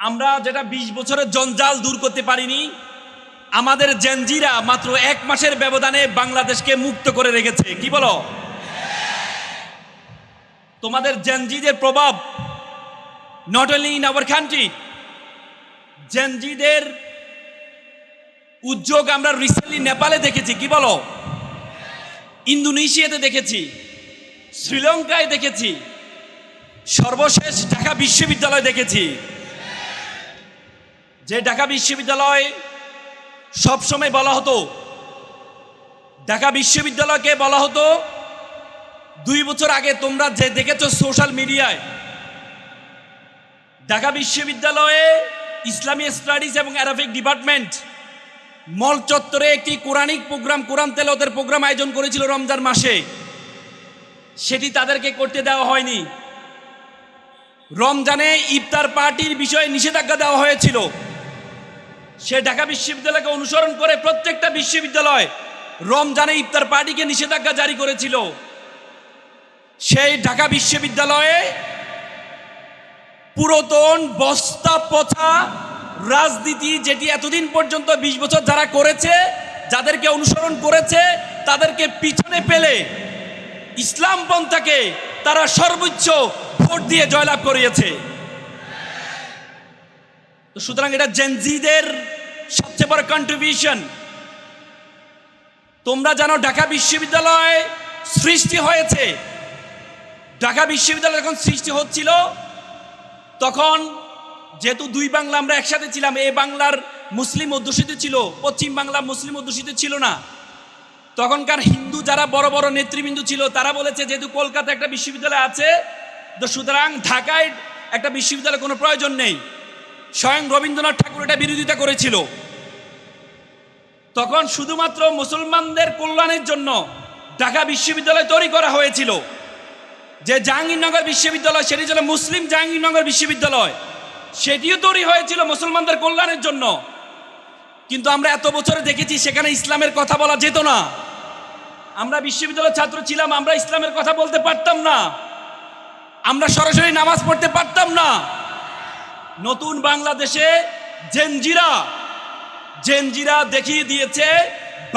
আমরা যেটা ২০ বছরের জঞ্জাল দূর করতে পারিনি, আমাদের জেনজিরা মাত্র ১ মাসের ব্যবধানে বাংলাদেশকে মুক্ত করে রেখেছে। কি বলো? তোমাদের জেনজিদের প্রভাব not only in our country, জেনজিদের উদ্যোগ আমরা রিসেন্টলি নেপালে দেখেছি। কি বলো? ইন্দোনেশিয়াতে দেখেছি, শ্রীলঙ্কায় দেখেছি, সর্বশেষ ঢাকা বিশ্ববিদ্যালয় দেখেছি। যে ঢাকা বিশ্ববিদ্যালয় সবসময় বলা হতো, ঢাকা বিশ্ববিদ্যালয়কে বলা হতো ২ বছর আগে তোমরা যে দেখেছো সোশ্যাল মিডিয়ায়, ঢাকা বিশ্ববিদ্যালয়ে ইসলামী স্টাডিজ এবং অ্যারাবিক ডিপার্টমেন্ট মল চত্বরে একটি কোরআনিক প্রোগ্রাম, কোরআন তেলাওয়াতের প্রোগ্রাম আয়োজন করেছিল রমজান মাসে। সেটি তাদেরকে করতে দেওয়া হয়নি। রমজানে ইফতার পার্টির বিষয়ে নিষেধাজ্ঞা দেওয়া হয়েছিল। সে ঢাকা বিশ্ববিদ্যালয়কে অনুসরণ করে প্রত্যেকটা বিশ্ববিদ্যালয় রমজানে ইফতার পার্টিকে নিষেধাজ্ঞা জারি করেছিল। সেই ঢাকা বিশ্ববিদ্যালয়ে পুরাতন বস্তা পচা রাজনীতি, যেটি এতদিন পর্যন্ত ২০ বছর যারা করেছে, যাদেরকে অনুসরণ করেছে, তাদেরকে পিছনে ফেলে ইসলাম পন্থাকে তারা সর্বোচ্চ ভোট দিয়ে জয়লাভ করিয়েছে। তো সুতরাং এটা জেনজিদের সবচেয়ে বড় কন্ট্রিবিউশন। তোমরা জানো ঢাকা বিশ্ববিদ্যালয় সৃষ্টি হয়েছে, ঢাকা বিশ্ববিদ্যালয় যখন সৃষ্টি হচ্ছিল তখন যেহেতু ২ বাংলা আমরা একসাথে ছিলাম, এ বাংলার মুসলিম অধ্যুষিত ছিল, পশ্চিম বাংলা মুসলিম অধ্যুষিত ছিল না। তখনকার হিন্দু যারা বড় বড় নেতৃবৃন্দ ছিল তারা বলেছে যেহেতু কলকাতা একটা বিশ্ববিদ্যালয় আছে, তো সুতরাং ঢাকায় একটা বিশ্ববিদ্যালয়ের কোনো প্রয়োজন নেই। স্বয়ং রবীন্দ্রনাথ ঠাকুর এটা বিরোধিতা করেছিল। তখন শুধুমাত্র মুসলমানদের কল্যাণের জন্য ঢাকা বিশ্ববিদ্যালয় তৈরি করা হয়েছিল। যে জাহাঙ্গীরনগর বিশ্ববিদ্যালয়, সেটি ছিল মুসলিম জাহাঙ্গীরনগর বিশ্ববিদ্যালয়, সেটিও তৈরি হয়েছিল মুসলমানদের কল্যাণের জন্য। কিন্তু আমরা এত বছরে দেখেছি সেখানে ইসলামের কথা বলা যেত না। আমরা বিশ্ববিদ্যালয়ের ছাত্র ছিলাম, আমরা ইসলামের কথা বলতে পারতাম না, আমরা সরাসরি নামাজ পড়তে পারতাম না। নতুন বাংলাদেশে জেনজিরা দেখিয়ে দিয়েছে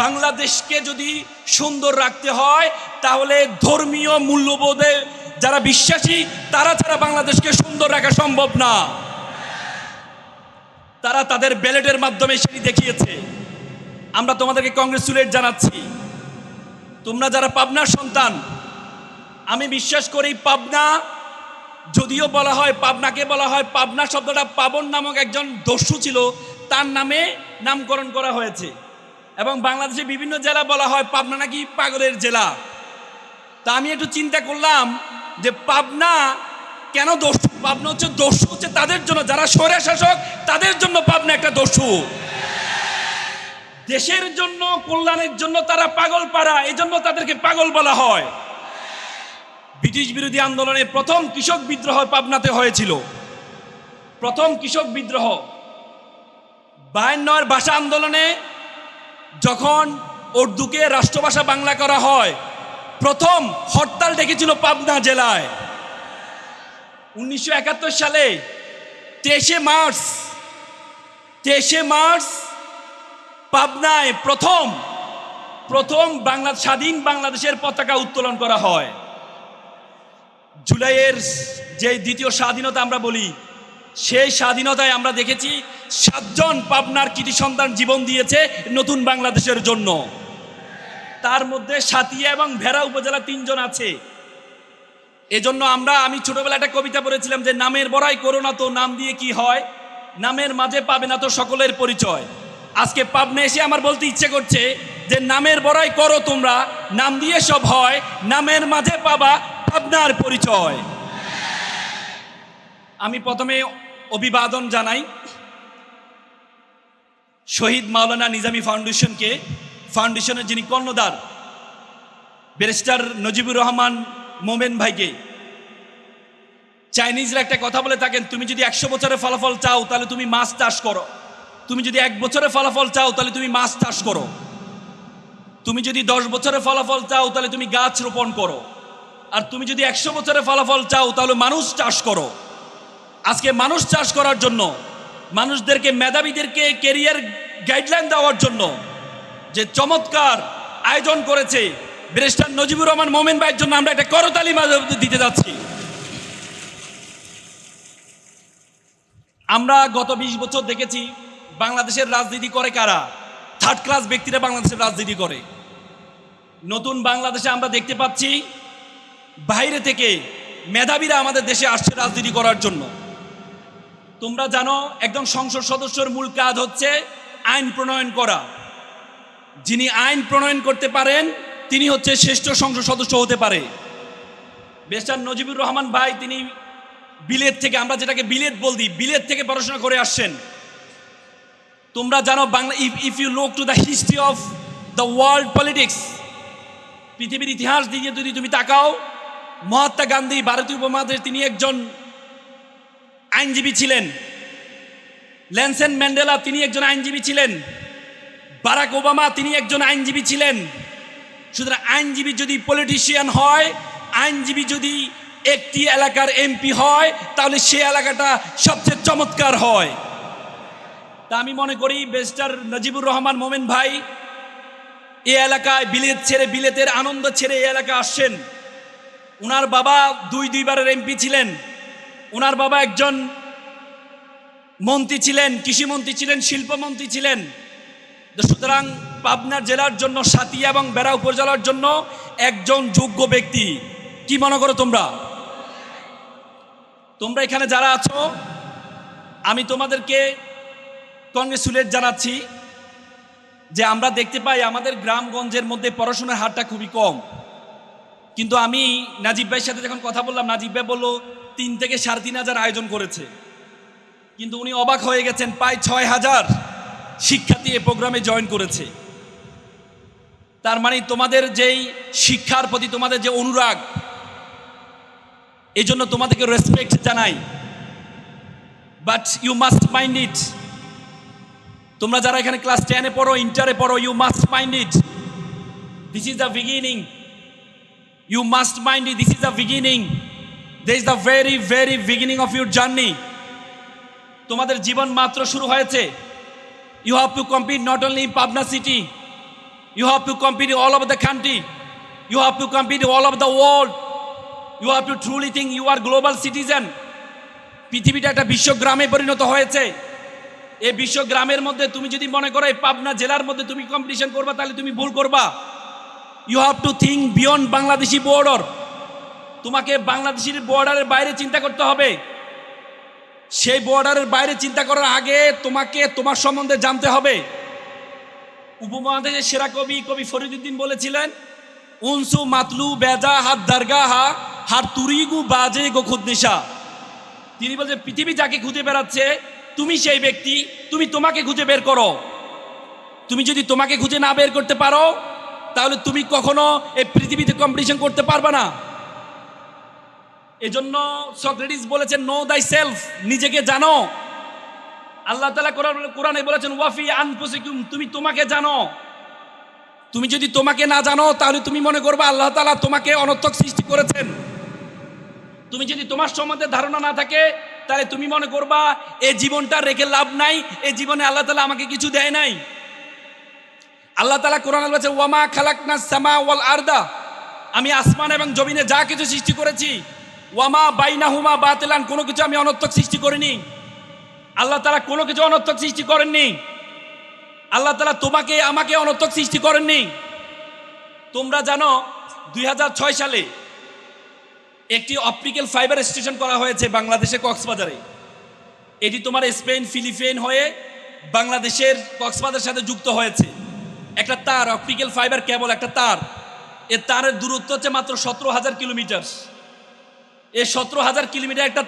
বাংলাদেশকে যদি সুন্দর রাখতে হয় তাহলে ধর্মীয় মূল্যবোধে যারা বিশ্বাসী তারা ছাড়া বাংলাদেশকে সুন্দর রাখা সম্ভব না। তারা তাদের ব্যালটের মাধ্যমে সেটি দেখিয়েছে। আমরা তোমাদেরকে কংগ্রেচুলেট জানাচ্ছি। তোমরা যারা পাবনার সন্তান, আমি বিশ্বাস করি পাবনা, যদিও বলা হয় পাবনাকে বলা হয়, পাবনা শব্দটা পাবন নামক একজন দস্যু ছিল, তার নামে নামকরণ করা হয়েছে। এবং বাংলাদেশে বিভিন্ন জেলা বলা হয় পাবনা নাকি পাগলের জেলা। তা আমি একটু চিন্তা করলাম যে পাবনা কেন দস্যু? পাবনা হচ্ছে দস্যু হচ্ছে তাদের জন্য যারা স্বৈর শাসক, তাদের জন্য পাবনা একটা দস্যু। দেশের জন্য, কল্যাণের জন্য তারা পাগল পাড়া, এই জন্য তাদেরকে পাগল বলা হয়। ব্রিটিশ বিরোধী আন্দোলনে প্রথম কৃষক বিদ্রোহ পাবনাতে হয়েছিল। প্রথম কৃষক বিদ্রোহ 52 ভাষা আন্দোলনে যখন উর্দুকে রাষ্ট্রভাষা বাংলা করা হয়, প্রথম হরতাল ডেকেছিল পাবনা জেলায়। 1971 সালে 23শে মার্চ পাবনায় প্রথম স্বাধীন বাংলাদেশের পতাকা উত্তোলন করা হয়। জুলাইয়ের যে দ্বিতীয় স্বাধীনতা আমরা বলি, সেই স্বাধীনতায় আমরা দেখেছি 7 জন পাবনার কৃতি সন্তান জীবন দিয়েছে নতুন বাংলাদেশের জন্য। তার মধ্যে সাতিয়া এবং ভেড়া উপজেলা 3 জন আছে। এজন্য আমি ছোটবেলা একটা কবিতা পড়েছিলাম যে নামের বড়াই করো না তো নাম দিয়ে কি হয়, নামের মাঝে পাবে না তো সকলের পরিচয়। আজকে পাবনা এসে আমার বলতে ইচ্ছে করছে যে নামের বড়াই করো তোমরা, নাম দিয়ে সব হয়, নামের মাঝে পাবা পাবনার পরিচয়। আমি প্রথমে অভিবাদন জানাই শহীদ মাওলানা নিজামী ফাউন্ডেশনের যিনি কর্ণধার ব্যারিস্টার নজিবুর রহমান মোমেন ভাইকে। চাইনিজরা একটা কথা বলে থাকেন, তুমি যদি 100 বছরের ফলাফল চাও তাহলে তুমি মাছ চাষ করো, তুমি যদি 1 বছরের ফলাফল চাও তাহলে তুমি মাছ চাষ করো, তুমি যদি 10 বছরের ফলাফল চাও তাহলে তুমি গাছ রোপণ করো, আর তুমি যদি 100 বছরের ফলাফল চাও তাহলে মানুষ চাষ করো। আজকে মানুষ চাষ করার জন্য মানুষদেরকে, মেধাবীদেরকে কেরিয়ার গাইডলাইন দেওয়ার জন্য যে চমৎকার আয়োজন করেছে ব্যারিস্টার নজিবুর রহমান মোমেন ভাইয়ের জন্য আমরা একটা করতালি দিতে যাচ্ছি। আমরা গত 20 বছর দেখেছি বাংলাদেশের রাজনীতি করে কারা? থার্ড ক্লাস ব্যক্তিরা বাংলাদেশের রাজনীতি করে। নতুন বাংলাদেশে আমরা দেখতে পাচ্ছি বাইরে থেকে মেধাবীরা আমাদের দেশে আসছে রাজনীতি করার জন্য। তোমরা জানো একজন সংসদ সদস্যের মূল কাজ হচ্ছে আইন প্রণয়ন করা। যিনি আইন প্রণয়ন করতে পারেন তিনি হচ্ছে শ্রেষ্ঠ সংসদ সদস্য হতে পারে। ব্যারিস্টার নজিবুর রহমান ভাই তিনি বিলেত থেকে, আমরা যেটাকে বিলেত বলছি, বিলেত থেকে পড়াশোনা করে আসছেন। তোমরা জানো Bangla, if you look to the history of the world politics, পৃথিবীর ইতিহাস দিকে যদি তুমি তাকাও, মহাত্মা গান্ধী ভারতীয় উপমহাদেশ তিনি একজন আইনজীবী ছিলেন। নেলসন ম্যান্ডেলা তিনি একজন আইনজীবী ছিলেন। বারাক ওবামা তিনি একজন আইনজীবী ছিলেন। সুতরাং আইনজীবী যদি পলিটিশিয়ান হয়, আইনজীবী যদি একটি এলাকার এমপি হয়, তাহলে সে এলাকাটা সবচেয়ে চমৎকার হয়। তা আমি মনে করি ব্যারিস্টার নজিবুর রহমান মোমেন ভাই এই এলাকায় বিলেত ছেড়ে, বিলেতের আনন্দ ছেড়ে এই এলাকা আসছেন। ওনার বাবা দুইবারের এমপি ছিলেন। ওনার বাবা একজন মন্ত্রী ছিলেন, কৃষিমন্ত্রী ছিলেন, শিল্পমন্ত্রী ছিলেন। সুতরাং পাবনা জেলার জন্য, সাতিয়া এবং বেড়া উপজেলার জন্য একজন যোগ্য ব্যক্তি। কি মনে করো তোমরা? তোমরা এখানে যারা আছো, আমি তোমাদেরকে কংগ্রেচুলেট জানাচ্ছি যে আমরা দেখতে পাই আমাদের গ্রামগঞ্জের মধ্যে পড়াশোনার হারটা খুবই কম। কিন্তু আমি নাজিব ভাইয়ের সাথে যখন কথা বললাম, নাজিব ভাই বলল 3 থেকে 3,500 আয়োজন করেছে। কিন্তু উনি অবাক হয়ে গেছেন, প্রায় 6,000 শিক্ষার্থী এ প্রোগ্রামে জয়েন করেছে। তার মানে তোমাদের যেই শিক্ষার প্রতি তোমাদের যে অনুরাগ, এই জন্য তোমাদেরকে রেসপেক্ট জানাই। But you must mind it, তোমরা যারা এখানে ক্লাস 10-এ পড়ো, ইন্টারে পড়ো, you must mind it, this is the beginning. You must mind it, this is the beginning, this is the very very beginning of your journey. তোমাদের জীবন মাত্র শুরু হয়েছে। You have to compete not only in Pabna city, you have to compete all over the country, you have to compete all over the world, you have to truly think you are global citizen. পৃথিবীটা একটা বিশ্বগ্রামে পরিণত হয়েছে। এই বিশ্বগ্রামের মধ্যে তুমি যদি মনে করো এই পাবনা জেলার মধ্যে তুমি কম্পিটিশন করবা, তাহলে তুমি ভুল করবা। You have to think beyond Bangladeshi border, তোমাকে বাংলাদেশের বর্ডারের বাইরে চিন্তা করতে হবে। সেই বর্ডারের বাইরে চিন্তা করার আগে তোমাকে তোমার সম্বন্ধে জানতে হবে। উপমহাদেশের সেরা কবি ফরিদউদ্দিন বলেছিলেন, উনসু মাতলু বেজা হাত দারগা হা হার তুরিগু বাজে গো খুদনিশা। তিনি বলছেন পৃথিবী যাকে খুঁজে বেড়াচ্ছে তুমি সেই ব্যক্তি, তুমি তোমাকে খুঁজে বের করো। তুমি যদি তোমাকে খুঁজে না বের করতে পারো, তাহলে তুমি কখনো এই পৃথিবীতে কম্পিটিশন করতে পারবে না। এজন্য সক্রেটিস বলেছেন নো দাই সেলফ, নিজেকে জানো। আল্লাহ তাআলা কোরআনে বলেছেন ওয়াফি আনফুসিকুম, তুমি তোমাকে জানো। তুমি যদি তোমাকে না জানো, তাহলে তুমি মনে করবে আল্লাহ তাআলা তোমাকে অনর্থক সৃষ্টি করেছেন। তুমি যদি তোমার সম্বন্ধে ধারণা না থাকে, তাহলে তুমি মনে করবা এই জীবনটা রেখে লাভ নাই, এই জীবনে আল্লাহ তাআলা আমাকে কিছু দেয় নাই। আল্লাহ তাআলা কোরআনে বলেছেন ওয়ামা খালাকনাস সামা ওয়াল আরদা, আমি আসমান এবং জমিনে যা কিছু সৃষ্টি করেছি, ওয়ামা বাইনাহুমা বাতিলান, কোনো কিছু আমি অনর্থক সৃষ্টি করিনি। আল্লাহ তাআলা কোনো কিছু অনর্থক সৃষ্টি করেননি। আল্লাহ তাআলা তোমাকে আমাকে অনর্থক সৃষ্টি করেননি। তোমরা জানো 2006 সালে একটি অপটিক্যাল ফাইবার স্টেশন করা হয়েছে বাংলাদেশে কক্সবাজারে। এটি তোমার স্পেন, ফিলিপাইন হয়ে বাংলাদেশের কক্সবাজারের সাথে যুক্ত হয়েছে। একটা তার, অপটিক্যাল ফাইবার কেবল, একটা তার, এর তারের দূরত্ব হচ্ছে মাত্র 17,000 কিলোমিটার। এই 17,000 কিলোমিটার একটা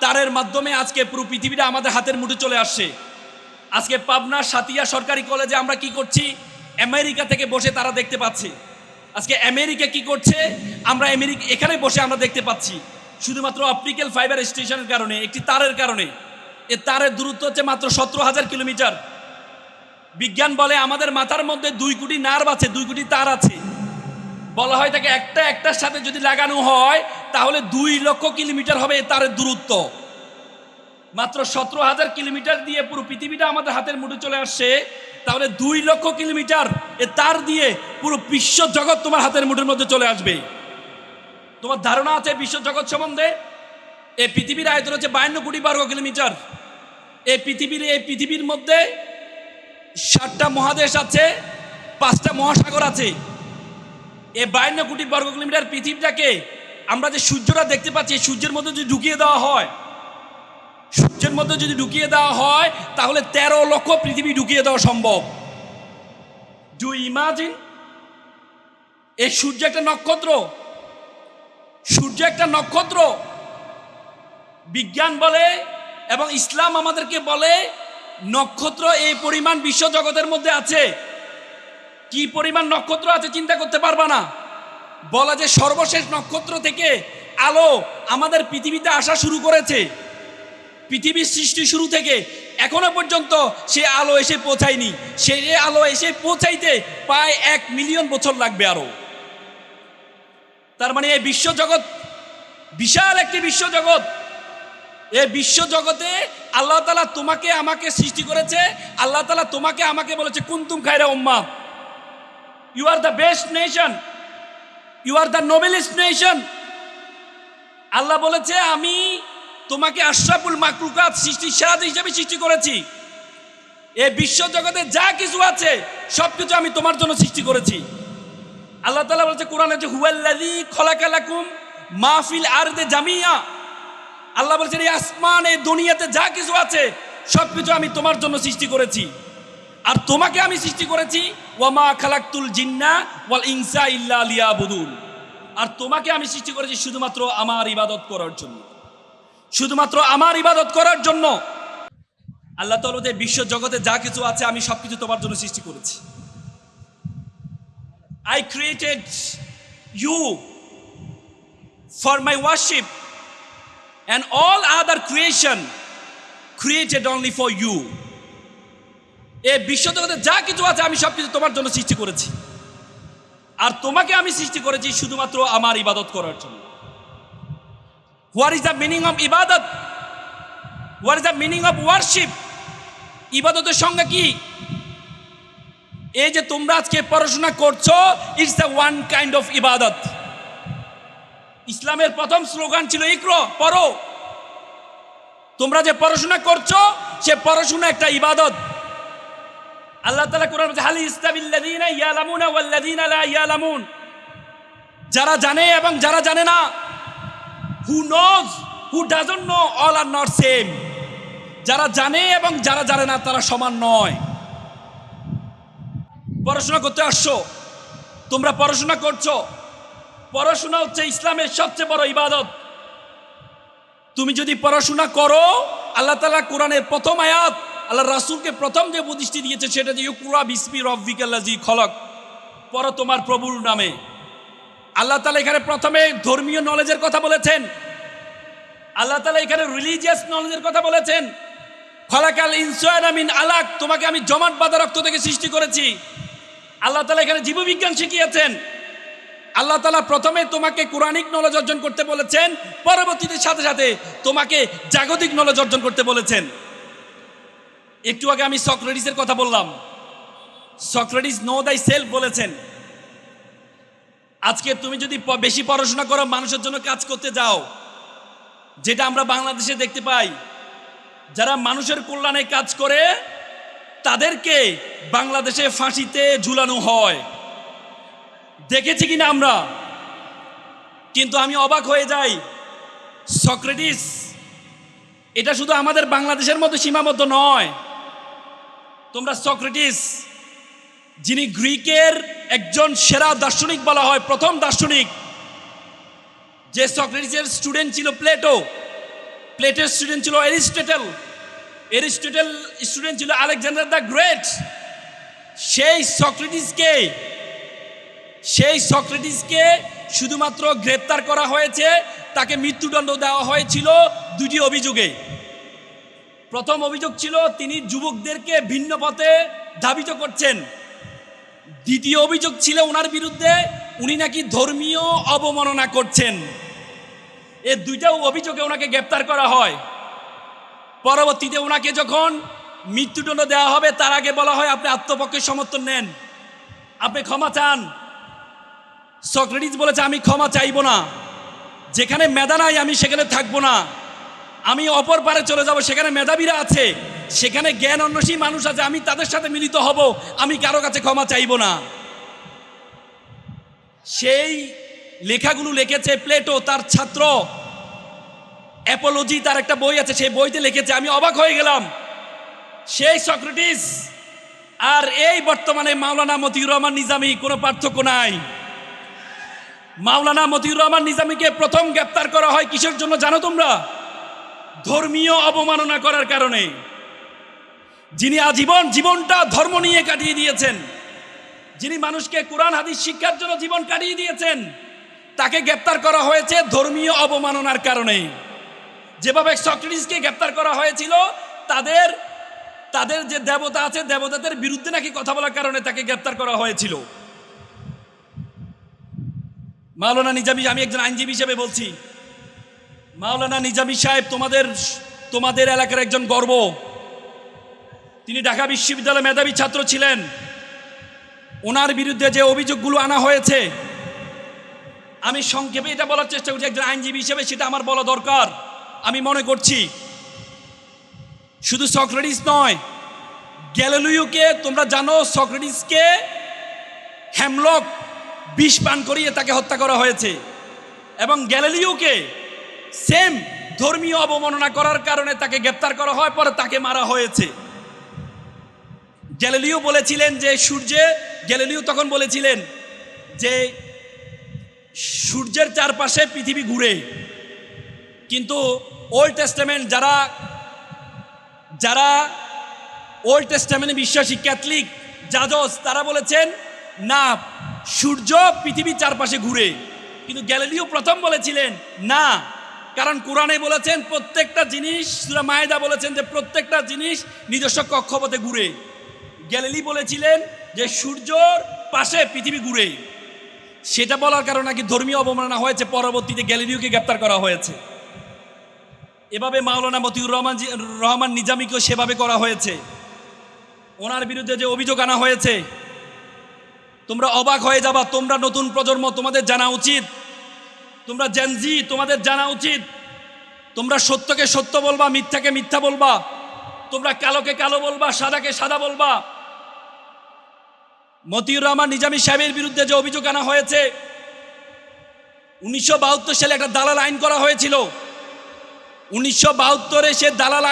তারের মাধ্যমে আজকে পুরো পৃথিবীটা আমাদের হাতের মুঠে চলে আসছে। আজকে পাবনা সাতিয়া সরকারি কলেজে আমরা কি করছি, আমেরিকা থেকে বসে তারা দেখতে পাচ্ছে। আজকে আমেরিকা কি করছে, আমরা আমেরিকা এখানে বসে আমরা দেখতে পাচ্ছি, শুধুমাত্র অপটিক্যাল ফাইবার স্টেশনের কারণে, একটি তারের কারণে। এর তারের দূরত্ব হচ্ছে মাত্র 17,000 কিলোমিটার। বিজ্ঞান বলে আমাদের মাথার মধ্যে 2 কোটি নার্ভ আছে, 2 কোটি তার আছে। বলা হয় তাকে একটার সাথে যদি লাগানো হয়, তাহলে 2 লক্ষ কিলোমিটার হবে এই তারের দূরত্ব। মাত্র 17,000 কিলোমিটার দিয়ে পুরো পৃথিবীটা আমাদের হাতের মুঠে চলে আসছে, তাহলে 2 লক্ষ কিলোমিটার এ তার দিয়ে পুরো বিশ্ব জগৎ তোমার হাতের মুঠের মধ্যে চলে আসবে। তোমার ধারণা আছে বিশ্ব জগৎ সম্বন্ধে? এই পৃথিবীর আয়তন হচ্ছে 52 কোটি বর্গ কিলোমিটার। এই পৃথিবীর মধ্যে 7টা মহাদেশ আছে, 5টা মহাসাগর আছে। এই 52 কোটি বর্গ কিলোমিটার পৃথিবীটাকে আমরা যে সূর্যটা দেখতে পাচ্ছি, সূর্যের মধ্যে যদি ঢুকিয়ে দেওয়া হয়, তাহলে 13 লক্ষ পৃথিবী ঢুকিয়ে দেওয়া সম্ভব। Do imagine? এই সূর্য একটা নক্ষত্র। বিজ্ঞান বলে এবং ইসলাম আমাদেরকে বলে নক্ষত্র এই পরিমাণ বিশ্ব জগতের মধ্যে আছে। কি পরিমাণ নক্ষত্র আছে চিন্তা করতে পারবা না। বলা যে সর্বশেষ নক্ষত্র থেকে আলো আমাদের পৃথিবীতে আসা শুরু করেছে। পৃথিবীর সৃষ্টি শুরু থেকে এখনো পর্যন্ত সে আলো এসে পৌঁছায়নি। সে আলো এসে পৌঁছাইতে প্রায় 1 মিলিয়ন বছর লাগবে আরো। তার মানে এই বিশ্বজগৎ বিশাল একটি বিশ্বজগৎ। এই বিশ্বজগতে আল্লাহ তাআলা তোমাকে আমাকে সৃষ্টি করেছে। আল্লাহ তাআলা তোমাকে আমাকে বলেছে কুনতুম খায়রা উম্মাহ, you are the best nation, you are the noblest nation. আল্লাহ বলেছে আমি তোমাকে আশরাফুল মাখলুকাত, সৃষ্টির সেরা হিসেবে সৃষ্টি করেছি। এই বিশ্বজগতে যা কিছু আছে সবকিছু আমি তোমার জন্য সৃষ্টি করেছি। আল্লাহ তাআলা বলেছে কোরআনে যে হুয়াল্লাযী খলাকা লাকুম মা ফিল আরদি জামিয়া। আল্লাহ বলেছেন এই আসমান এই দুনিয়াতে যা কিছু আছে সবকিছু আমি তোমার জন্য সৃষ্টি করেছি। আর তোমাকে আমি সৃষ্টি করেছি ওয়ামা খালাকতুল জিন্না ওয়াল ইনসা ইল্লা লিয়াবুদুন। আর তোমাকে আমি সৃষ্টি করেছি শুধুমাত্র আমার ইবাদত করার জন্য, শুধুমাত্র আমার ইবাদত করার জন্য। আল্লাহ তাআলা যে বিশ্ব জগতে যা কিছু আছে আমি সবকিছু তোমার জন্য সৃষ্টি করেছি। I created you for my worship and all other creation created only for you. এই বিশ্ব জগতে যা কিছু আছে আমি সবকিছু তোমার জন্য সৃষ্টি করেছি। আর তোমাকে আমি সৃষ্টি করেছি শুধুমাত্র আমার ইবাদত করার জন্য। What is the meaning of ibadat? What is the meaning of worship? ইবাদতের সংজ্ঞা কি? এই যে তোমরা আজকে পড়াশোনা করছো, it's the one kind of ইবাদত। ইসলামের প্রথম স্লোগান ছিল ইকরা, পড়ো। তোমরা যে পড়াশোনা করছো সে পড়াশোনা একটা ইবাদত। আল্লাহ তাআলা কোরআনে বলেছে হাল ইস্তাবিল্লাযীনা ইয়ালামুনা ওয়াল্লাযীনা লা ইয়ালামুন। যারা জানে এবং যারা জানে না, who knows who doesn't know, all are not same. যারা জানে এবং যারা জানে না তারা সমান নয়। পড়াশোনা করতে আসছো, তোমরা পড়াশোনা করছো। পড়াশোনা হচ্ছে ইসলামের সবচেয়ে বড় ইবাদত। তুমি যদি পড়াশোনা করো, আল্লাহ তাআলা কোরআনের প্রথম আয়াত আল্লাহ রাসূলকে প্রথম যে উপদেশটি দিয়েছে সেটা যে ইকরা বিসমি রাব্বিকাল্লাযী খলাক, পড়ো তোমার প্রভুর নামে। আল্লাহ তাআলা এখানে প্রথমে ধর্মীয় নলেজের কথা বলেছেন। আল্লাহ তাআলা এখানে রিলিজিয়াস নলেজের কথা বলেছেন। খলাকাল ইনসানা মিন আলাক, তোমাকে আমি জমাট বাঁধা রক্ত থেকে সৃষ্টি করেছি। আল্লাহ তাআলা এখানে জীববিজ্ঞান শিখিয়েছেন। আল্লাহ তাআলা প্রথমে তোমাকে কোরআনিক নলেজ অর্জন করতে বলেছেন, পরবর্তীতে সাথে সাথে তোমাকে জাগতিক নলেজ অর্জন করতে বলেছেন। একটু আগে আমি সক্রেটিসের কথা বললাম। সক্রেটিস নো দাই সেলফ বলেছেন। আজকে তুমি যদি বেশি পড়াশোনা করো, মানুষের জন্য কাজ করতে যাও, যেটা আমরা বাংলাদেশে দেখতে পাই, যারা মানুষের কল্যাণে কাজ করে তাদেরকে বাংলাদেশে ফাঁসিতে ঝুলানো হয়, দেখেছি কিনা আমরা। কিন্তু আমি অবাক হয়ে যাই, সক্রেটিস এটা শুধু আমাদের বাংলাদেশের মধ্যে সীমাবদ্ধ নয়। তোমরা সক্রেটিস, যিনি গ্রিকের একজন সেরা দার্শনিক বলা হয়, প্রথম দার্শনিক, যে সক্রেটিসের স্টুডেন্ট ছিল প্লেটো, প্লেটোর স্টুডেন্ট ছিল এরিস্টটল, এরিস্টটল স্টুডেন্ট ছিল আলেকজান্ডার দ্য গ্রেট। সেই সক্রেটিসকে শুধুমাত্র গ্রেপ্তার করা হয়েছে, তাকে মৃত্যুদণ্ড দেওয়া হয়েছিল 2টি অভিযোগে। প্রথম অভিযোগ ছিল তিনি যুবকদেরকে ভিন্ন পথে ধাবিত করছেন। দ্বিতীয় অভিযোগ ছিল ওনার বিরুদ্ধে উনি নাকি ধর্মীয় অবমাননা করছেন। এই 2টা অভিযোগে ওনাকে গ্রেপ্তার করা হয়। পরবর্তীতে ওনাকে যখন মৃত্যুদণ্ড দেওয়া হবে তার আগে বলা হয় আপনি আত্মপক্ষের সমর্থন নেন, আপনি ক্ষমা চান। সক্রেটিস বলেছে আমি ক্ষমা চাইব না, যেখানে মেধা নাই আমি সেখানে থাকবো না, আমি অপর পারে চলে যাব, সেখানে মেধাবীরা আছে, সেখানে জ্ঞান অন্বেষী মানুষ আছে, আমি তাদের সাথে মিলিত হব, আমি কারো কাছে ক্ষমা চাইব না। সেই লেখাগুলো লিখেছে প্লেটো, তার ছাত্র অ্যাপোলজি, তার একটা বই আছে, সেই বইতে লিখেছে। আমি অবাক হয়ে গেলাম, সেই সক্রেটিস আর এই বর্তমানে মাওলানা মতিউর রহমান নিজামী কোনো পার্থক্য নাই। মাওলানা মতিউর রহমান নিজামীকে প্রথম গ্রেপ্তার করা হয় কিসের জন্য জানো তোমরা? ধর্মীয় অবমাননা করার কারণে। যিনি আজীবন জীবনটা ধর্ম নিয়ে কাটিয়ে দিয়েছেন, যিনি মানুষকে কোরআন হাদিস শিক্ষার জন্য জীবন কাটিয়ে দিয়েছেন, তাকে গ্রেপ্তার করা হয়েছে ধর্মীয় অবমাননার কারণে। যেভাবে সক্রেটিসকে গ্রেপ্তার করা হয়েছিল তাদের তাদের যে দেবতা আছে, দেবতাদের বিরুদ্ধে নাকি কথা বলার কারণে তাকে গ্রেপ্তার করা হয়েছিল। মাওলানা নিজামী, আমি একজন আইনজীবী হিসেবে বলছি, মাওলানা নিজামী সাহেব তোমাদের এলাকার একজন গর্ব। তিনি ঢাকা বিশ্ববিদ্যালয়ের মেধাবী ছাত্র ছিলেন। ওনার বিরুদ্ধে যে অভিযোগগুলো আনা হয়েছে, আমি সংক্ষেপে এটা বলার চেষ্টা করছি একজন আইনজীবী হিসেবে, সেটা আমার বলা দরকার। আমি মনে করছি শুধু সক্রেটিস নয়, গ্যালিলিওকে তোমরা জানো, সক্রেটিসকে হেমলক বিষ পান করিয়ে তাকে হত্যা করা হয়েছে, এবং গ্যালিলিওকে সেম ধর্মীয় অবমাননা করার কারণে তাকে গ্রেপ্তার করা হয়, পরে তাকে মারা হয়েছে। গ্যালিলিও বলেছিলেন যে গ্যালিলিও তখন বলেছিলেন যে সূর্যের চারপাশে পৃথিবী ঘুরে, কিন্তু ওল্ড টেস্টামেন্ট যারা ওল্ড টেস্টামেন্টে বিশ্বাসী ক্যাথলিক জাজস, তারা বলেছেন না, সূর্য পৃথিবীর চারপাশে ঘুরে। কিন্তু গ্যালিলিও প্রথম বলেছিলেন না, কারণ কোরআনে বলেছেন প্রত্যেকটা জিনিস, সূরা মায়েদা বলেছেন যে প্রত্যেকটা জিনিস নিজস্ব কক্ষপথে ঘুরে। গ্যালিলি বলেছিলেন যে সূর্যর পাশে পৃথিবী ঘুরে। সেটা বলার কারণে নাকি ধর্মীয় অবমাননা হয়েছে, পরবর্তীতে গ্যালিলিওকে গ্রেপ্তার করা হয়েছে। এভাবে মাওলানা মতিউর রহমান নিজামীকেও সেভাবে করা হয়েছে। ওনার বিরুদ্ধে যে অভিযোগ আনা হয়েছে, তোমরা অবাক হয়ে যাবা। তোমরা নতুন প্রজন্ম, তোমাদের জানা উচিত, তোমরা জেনজি, তোমাদের জানা উচিত, তোমরা সত্যকে সত্য বলবা, মিথ্যাকে মিথ্যা বলবা, তোমরা কালোকে কালো বলবা, সাদাকে সাদা বলবা। মতিউর রহমান নিজামী সাহেবের বিরুদ্ধে যে অভিযোগ আনা হয়েছে, 1972 সালে একটা দালাল আইন করা হয়েছিল। 1972-এ সে দালাল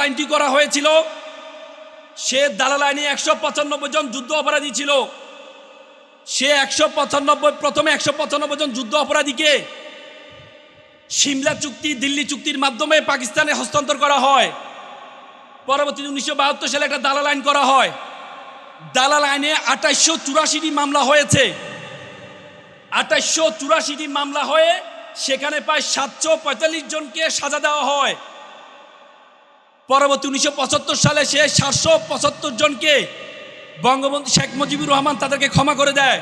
আইনটি করা হয়েছিল, সে দালাল আইনে 195 জন যুদ্ধ অপরাধী ছিল। সে প্রথমে 195 জন যুদ্ধ অপরাধীকে সিমলা চুক্তি, দিল্লি চুক্তির মাধ্যমে পাকিস্তানে হস্তান্তর করা হয়। পরবর্তীতে 1972 সালে একটা দালাল আইন করা হয়। দালাল আইনে 2884টি মামলা হয়েছে। 2884টি মামলা হয়ে সেখানে প্রায় 745 জনকে সাজা দেওয়া হয়। পরবর্তী 1975 সালে সে 775 জনকে বঙ্গবন্ধু শেখ মুজিবুর রহমান তাদেরকে ক্ষমা করে দেয়।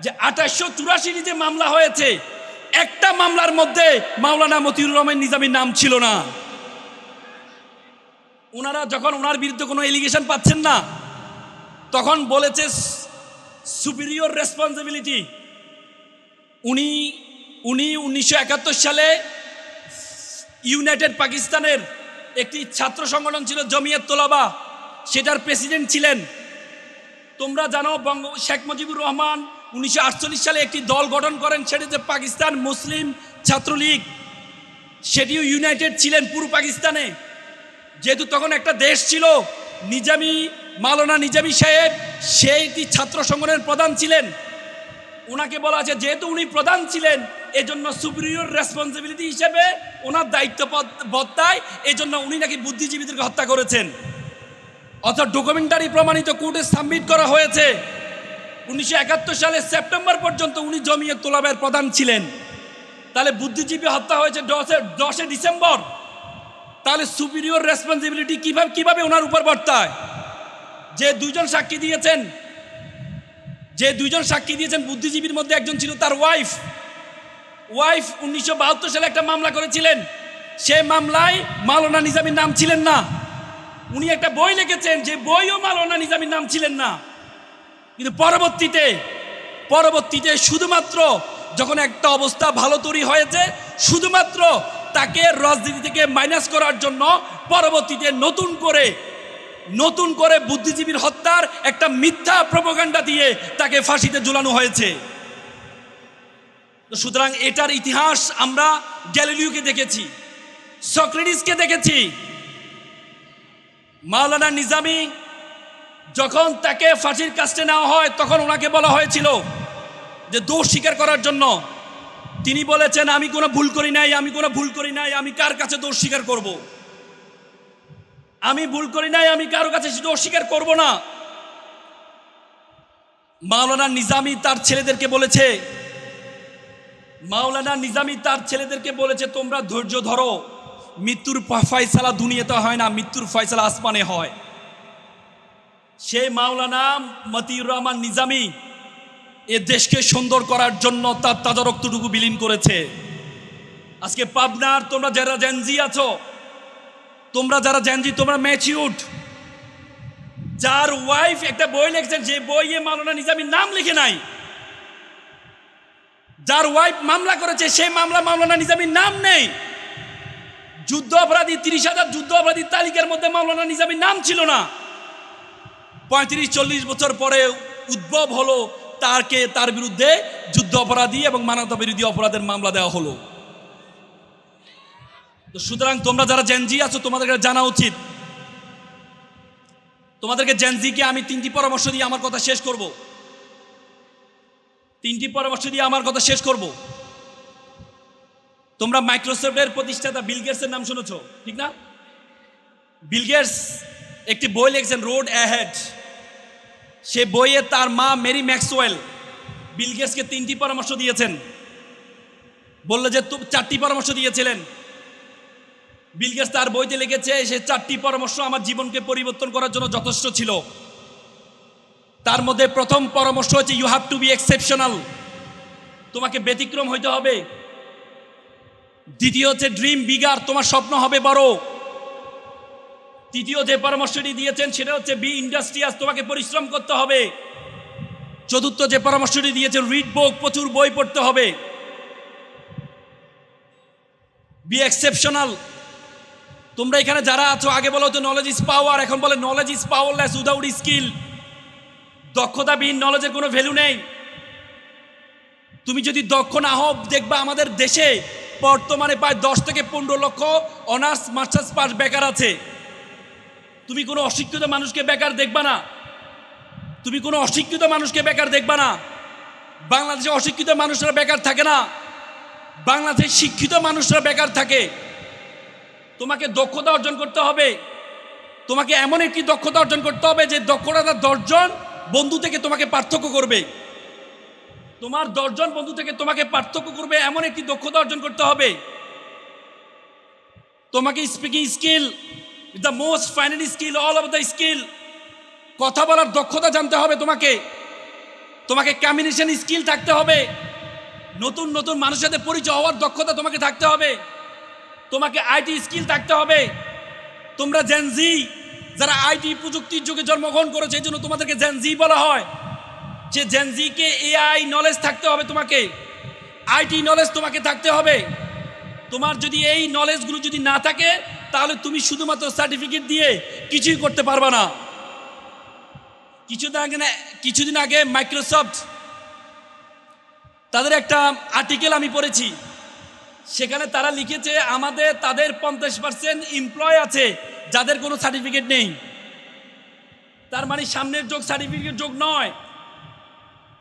যে 2884টি যে মামলা হয়েছে, একটা মামলার মধ্যে মাওলানা মতিউর রহমান নিজামীর নাম ছিল না। ওনারা যখন ওনার বিরুদ্ধে কোনো এলিগেশন পাচ্ছেন না, তখন বলেছে সুপিরিয়র রেসপন্সিবিলিটি। উনি 1971 সালে ইউনাইটেড পাকিস্তানের একটি ছাত্র সংগঠন ছিল জমিয়ত তোলাবা, সেটার প্রেসিডেন্ট ছিলেন। তোমরা জানো শেখ মুজিবুর রহমান 1948 সালে একটি দল গঠন করেন, সেটি যে পাকিস্তান মুসলিম ছাত্রলীগ, সেটিও ইউনাইটেড ছিলেন পুরো পাকিস্তানে। যেহেতু তখন একটা দেশ ছিল, মাওলানা নিজামী সাহেব সেইটি ছাত্র সংগঠনের প্রধান ছিলেন। ওনাকে বলা আছে যেহেতু উনি প্রধান ছিলেন, এজন্য সুপিরিয়র রেসপন্সিবিলিটি হিসেবে ওনার দায়িত্ব বর্তায়, এজন্য উনি নাকি বুদ্ধিজীবীদেরকে হত্যা করেছেন। অর্থাৎ ডকুমেন্টারি প্রমাণিত, কোর্টে সাবমিট করা হয়েছে। 1971 সালের সেপ্টেম্বর পর্যন্ত উনি জমিয়ত তোলাবের প্রধান ছিলেন। তাহলে বুদ্ধিজীবী হত্যা হয়েছে 10 ডিসেম্বর। তাহলে সুপিরিয়র রেসপন্সিবিলিটি কিভাবে ওনার উপর বর্তায়? যে দুইজন সাক্ষী দিয়েছেন বুদ্ধিজীবীর মধ্যে একজন ছিল তার ওয়াইফ 1972 সালে একটা মামলা করেছিলেন। সে মামলায় মাওলানা নিজামীর নাম ছিলেন না। উনি একটা বই লিখেছেন, যে বইও মাওলানা নিজামীর নাম ছিলেন না। কিন্তু পরবর্তীতে শুধুমাত্র যখন একটা অবস্থা ভালো তৈরি হয়েছে, শুধুমাত্র তাকে রাজনীতি থেকে মাইনাস করার জন্য পরবর্তীতে নতুন করে বুদ্ধিজীবীর হত্যার একটা মিথ্যা প্রোপাগান্ডা দিয়ে তাকে ফাঁসিতে ঝুলানো হয়েছে। তো সুতরাং এটার ইতিহাস আমরা গ্যালিলিওকে দেখেছি, সক্রেটিসকে দেখেছি। মাওলানা নিজামী যখন তাকে ফাঁসির কাস্টে নেওয়া হয়, তখন ওনাকে বলা হয়েছিল যে দোষ স্বীকার করার জন্য। তিনি বলেছেন, আমি কোনো ভুল করি নাই, আমি কার কাছে দোষ স্বীকার করব? আমি ভুল করি নাই, আমি কারো কাছে দোষ স্বীকার করব না। মাওলানা নিজামী তার ছেলেদেরকে বলেছে তোমরা ধৈর্য ধরো, মৃত্যুর ফয়সালা দুনিয়াতে হয় না, মৃত্যুর ফয়সালা আসমানে হয়। সেই মাওলানা মতিউর রহমান নিজামী এ দেশকে সুন্দর করার জন্য তার তাজা রক্তটুকু বিলীন করেছে। আজকে পাবনার তোমরা যারা জেনজি আছো, তোমরা ম্যাচিউরড, যার ওয়াইফ একটা বই লিখছেন, যে বইয়ে মাওলানা নিজামীর নাম লিখে নাই, যার ওয়াইফ মামলা করেছে, সেই মাওলানা নিজামীর নাম নেই। যুদ্ধ অপরাধী 30,000 যুদ্ধ অপরাধীর তালিকার মধ্যে মাওলানা নিজামীর নাম ছিল না। 35-40 বছর পরে উদ্ভব হলো, তার বিরুদ্ধে যুদ্ধ অপরাধী এবং মানবতা বিরোধী অপরাধের মামলা দেওয়া হলো। তো সুতরাং তোমরা যারা জেনজি আছো, তোমাদেরকে জানা উচিত। তোমাদেরকে জেনজিকে আমি 3টি পরামর্শ দিয়ে আমার কথা শেষ করব। তোমরা মাইক্রোসফটের প্রতিষ্ঠাতা বিল গেটসের নাম শুনেছো, ঠিক না? বিল গেটস একটি বই লিখেছেন, রোড অ্যাহেড। সে বইয়ে তার মা মেরি ম্যাক্সওয়েল বিল গেটসকে 3টি পরামর্শ দিয়েছেন। বললো যে 4টি পরামর্শ দিয়েছিলেন। বিল গেটস তার বইতে লিখেছে, সে 4টি পরামর্শ আমার জীবনকে পরিবর্তন করার জন্য যথেষ্ট ছিল। তার মধ্যে প্রথম পরামর্শ হচ্ছে, you have to be exceptional, তোমাকে ব্যতিক্রম হইতে হবে। দ্বিতীয় হচ্ছে, ড্রিম বিগার, তোমার স্বপ্ন হবে বড়। তৃতীয় যে পরামর্শটি দিয়েছেন সেটা হচ্ছে, বি ইন্ডাস্ট্রিয়াস, তোমাকে পরিশ্রম করতে হবে। চতুর্থ যে পরামর্শটি দিয়েছেন, রিড বুক, প্রচুর বই পড়তে হবে। B exceptional. তোমরা এখানে যারা আছো, আগে বলো তো নলেজ ইজ পাওয়ার, এখন বলে knowledge is powerless without skill. দক্ষতাবিহীন নলেজের কোনো ভ্যালু নেই। তুমি যদি দক্ষ না হও, দেখবা আমাদের দেশে বর্তমানে প্রায় 10 থেকে 15 লক্ষ অনার্স মাস্টার্স পাস বেকার আছে। তুমি কোনো অশিক্ষিত মানুষকে বেকার দেখবা না। বাংলাদেশে অশিক্ষিত মানুষরা বেকার থাকে না, বাংলাদেশে শিক্ষিত মানুষরা বেকার থাকে। তোমাকে দক্ষতা অর্জন করতে হবে। তোমাকে এমন একটি দক্ষতা অর্জন করতে হবে যে দক্ষতা 10 জন বন্ধু থেকে তোমাকে পার্থক্য করবে। তোমার 10 জন বন্ধু থেকে তোমাকে পার্থক্য করবে এমন একটি দক্ষতা অর্জন করতে হবে। তোমাকে speaking skill, the most final skill, all of the skill, কথা বলার দক্ষতা জানতে হবে। তোমাকে কমিউনিকেশন স্কিল থাকতে হবে। নতুন মানুষের সাথে পরিচয় হওয়ার দক্ষতা তোমাকে থাকতে হবে। তোমাকে আইটি স্কিল থাকতে হবে। তোমরা জেনজি যারা আইটি প্রযুক্তির যুগে জন্মগ্রহণ করেছে, এই জন্য তোমাদেরকে জেনজি বলা হয়। যে জেনজিকে এআই নলেজ থাকতে হবে, তোমাকে আইটি নলেজ তোমাকে থাকতে হবে। তোমার যদি এই নলেজগুলো যদি না থাকে, তাহলে তুমি শুধুমাত্র সার্টিফিকেট দিয়ে কিছুই করতে পারবে না। কিছুদিন আগে মাইক্রোসফট তাদের একটা আর্টিকেল আমি পড়েছি, সেখানে তারা লিখেছে তাদের 50% এমপ্লয় আছে যাদের কোনো সার্টিফিকেট নেই। তার মানে সামনের যোগ সার্টিফিকেট যোগ নয়।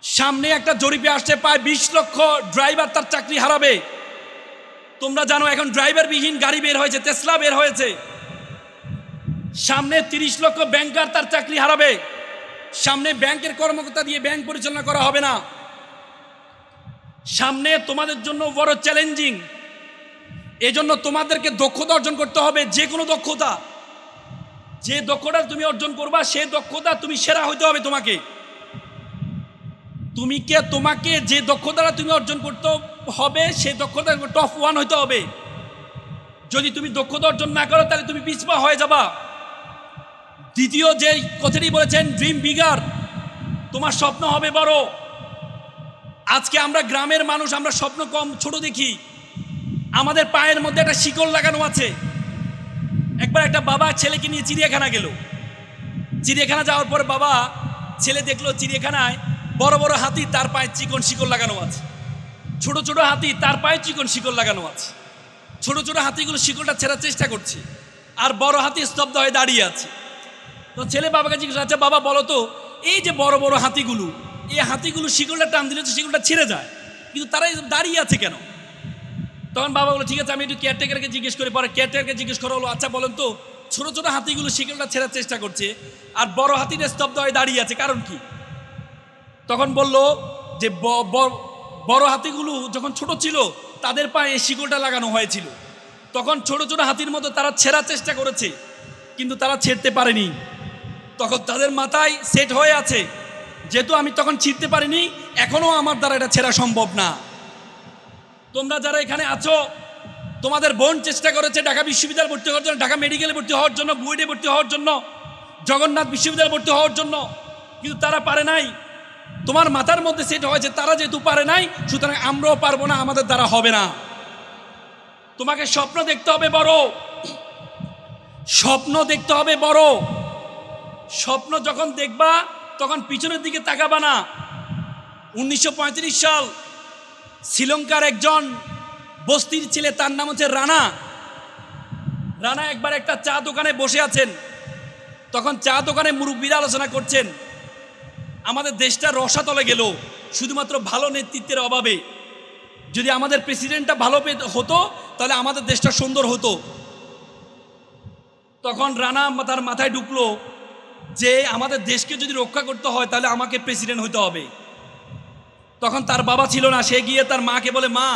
সামনে একটা জরিপে আসছে, প্রায় 20 লক্ষ ড্রাইভার তার চাকরি হারাবে। তোমরা জানো এখন ড্রাইভারবিহীন গাড়ি বের হয়েছে, টেসলা বের হয়েছে। সামনে 30 লক্ষ ব্যাংকার তার চাকরি হারাবে। সামনে ব্যাংকের কর্মকর্তা দিয়ে ব্যাংক পরিচালনা করা হবে না। সামনে তোমাদের জন্য বড় চ্যালেঞ্জিং। এজন্য তোমাদেরকে দক্ষতা অর্জন করতে হবে। যে কোনো দক্ষতা, যে দক্ষতা তুমি অর্জন করবা, সেই দক্ষতা তুমি সেরা হইতে হবে। তোমাকে যে দক্ষতাটা তুমি অর্জন করতে হবে, সেই দক্ষতা টপ 1 হইতে হবে। যদি তুমি দক্ষতা অর্জন না করো তাহলে তুমি পিছপা হয়ে যাবা। দ্বিতীয় যে কথাটি বলেছেন, ড্রিম বিগার, তোমার স্বপ্ন হবে বড়। আজকে আমরা গ্রামের মানুষ, আমরা স্বপ্ন কম ছোট দেখি। আমাদের পায়ের মধ্যে একটা শিকল লাগানো আছে। একবার একটা বাবা ছেলেকে নিয়ে চিড়িয়াখানা গেল। চিড়িয়াখানা যাওয়ার পর বাবা ছেলে দেখলো চিড়িয়াখানায় বড় বড় হাতি, তার পায়ে চিকন শিকল লাগানো আছে। ছোট ছোট হাতি, তার পায়ে চিকন শিকল লাগানো আছে। ছোট ছোট হাতিগুলো শিকলটা ছেড়ার চেষ্টা করছে, আর বড় হাতি স্তব্ধ হয়ে দাঁড়িয়ে আছে। তো ছেলে বাবাকে জিজ্ঞেস, আচ্ছা বাবা বলো তো, এই যে বড় বড় হাতিগুলো, এই হাতিগুলো শিকলটা টান দিলে তো শিকলটা ছিঁড়ে যায়, কিন্তু তারা দাঁড়িয়ে আছে কেন? তখন বাবা বলো, ঠিক আছে আমি একটু কেয়ারটেকারকে জিজ্ঞেস করি। পরে কেয়ারটেকারকে জিজ্ঞেস করা হলো, আচ্ছা বলেন তো, ছোট ছোট হাতিগুলো শিকলটা ছেড়ার চেষ্টা করছে আর বড় হাতিটা স্তব্ধ হয়ে দাঁড়িয়ে আছে, কারণ কি? তখন বলল যে বড় হাতিগুলো যখন ছোট ছিল তাদের পায়ে শিকলটা লাগানো হয়েছিল, তখন ছোট ছোট হাতির মতো তারা ছেঁড়ার চেষ্টা করেছে, কিন্তু তারা ছেড়তে পারেনি। তখন তাদের মাথায় সেট হয়ে আছে, যেহেতু আমি তখন ছিঁড়তে পারিনি, এখনো আমার দ্বারা এটা ছেঁড়া সম্ভব না। তোমরা যারা এখানে আছো, তোমাদের বোন চেষ্টা করেছে ঢাকা বিশ্ববিদ্যালয়ে ভর্তি হওয়ার জন্য, ঢাকা মেডিকেলে ভর্তি হওয়ার জন্য, বুয়েটে ভর্তি হওয়ার জন্য, জগন্নাথ বিশ্ববিদ্যালয়ে ভর্তি হওয়ার জন্য, কিন্তু তারা পারে নাই। তোমার মাথার মধ্যে সেট হয়েছে তারা যেহেতু পারে নাই, সুতরাং আমরাও পারবো না, আমাদের দ্বারা হবে না। তোমাকে স্বপ্ন দেখতে হবে বড়, স্বপ্ন দেখতে হবে বড়। স্বপ্ন যখন দেখবা তখন পিছনের দিকে তাকাবা না। 1935 সাল, শ্রীলঙ্কার একজন বস্তির ছেলে, তার নাম হচ্ছে রানা। রানা একবার একটা চা দোকানে বসে আছেন, তখন চা দোকানে মুরব্বীরা আলোচনা করছেন, আমাদের দেশটা রসাতলে গেল শুধুমাত্র ভালো নেতৃত্বের অভাবে। যদি আমাদের প্রেসিডেন্টটা ভালো হতো তাহলে আমাদের দেশটা সুন্দর হতো। তখন রানা তার মাথায় ঢুকলো যে আমাদের দেশকে যদি রক্ষা করতে হয় তাহলে আমাকে প্রেসিডেন্ট হতে হবে। তখন তার বাবা ছিল না, সে গিয়ে তার মাকে বলে, মা,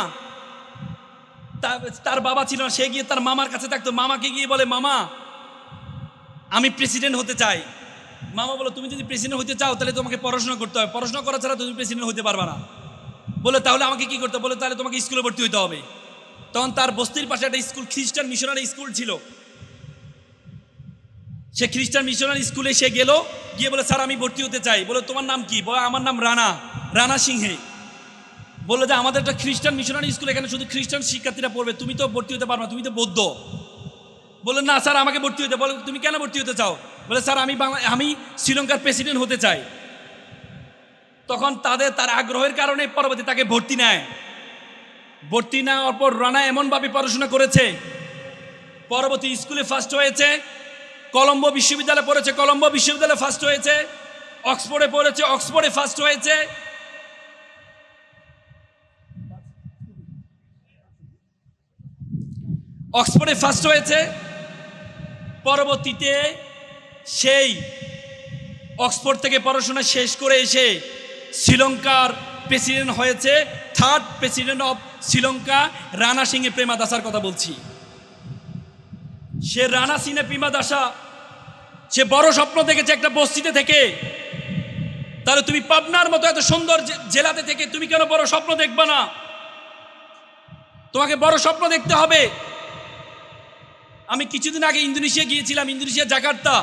তার বাবা ছিল না, সে গিয়ে তার মামার কাছে থাকতো, মামাকে গিয়ে বলে, মামা আমি প্রেসিডেন্ট হতে চাই। মামা বলো, তুমি যদি প্রেসিডেন্ট হতে চাও তাহলে তোমাকে পড়াশোনা করতে হবে, পড়াশোনা করা ছাড়া তুমি প্রেসিডেন্ট হতে পারবে না। বলে তাহলে আমাকে কি করতে? বলে তাহলে তোমাকে স্কুলে ভর্তি হতে হবে। তখন তার বস্তির পাশে একটা স্কুল, খ্রিস্টান মিশনারি স্কুল ছিল, সে খ্রিস্টান মিশনারি স্কুলে সে গেল, গিয়ে বলে, স্যার আমি ভর্তি হতে চাই। বলে তোমার নাম কি? বলে আমার নাম রানা, রানা সিংহে। বললো যে আমাদের একটা খ্রিস্টান মিশনারি স্কুল, এখানে শুধু খ্রিস্টান শিক্ষার্থীরা পড়বে, তুমি তো ভর্তি হতে পারবে না, তুমি তো বৌদ্ধ। বলে না স্যার আমাকে ভর্তি হতে। বলে তুমি কেন ভর্তি হতে চাও? বলে স্যার আমি শ্রীলঙ্কার প্রেসিডেন্ট হতে চাই। তখন তার আগ্রহের কারণে পরবর্তী তাকে ভর্তি নেয়। ভর্তি নেওয়ার পর রানা এমনভাবে পড়াশোনা করেছে, পরবর্তী স্কুলে ফার্স্ট হয়েছে, কলম্বো বিশ্ববিদ্যালয়ে পড়েছে, কলম্বো বিশ্ববিদ্যালয়ে ফার্স্ট হয়েছে, অক্সফোর্ডে পড়েছে, অক্সফোর্ডে ফার্স্ট হয়েছে। অক্সফোর্ডে ফার্স্ট হয়েছে। পরবর্তীতে সেই অক্সফোর্ড থেকে পড়াশোনা শেষ করে এসে শ্রীলঙ্কার প্রেসিডেন্ট হয়েছে, third president of Sri Lanka, Ranasinghe সিংহে প্রেমাদাসার কথা বলছি। সে রানা সিংহে প্রেমাদাসা, সে বড় স্বপ্ন দেখেছে একটা বস্তিতে থেকে। তাহলে তুমি পাবনার মতো এত সুন্দর জেলাতে থেকে তুমি কেন বড় স্বপ্ন দেখবে না? তোমাকে বড় স্বপ্ন দেখতে হবে। আমি কিছুদিন আগে ইন্দোনেশিয়া গিয়েছিলাম, ইন্দোনেশিয়া জাকার্তা।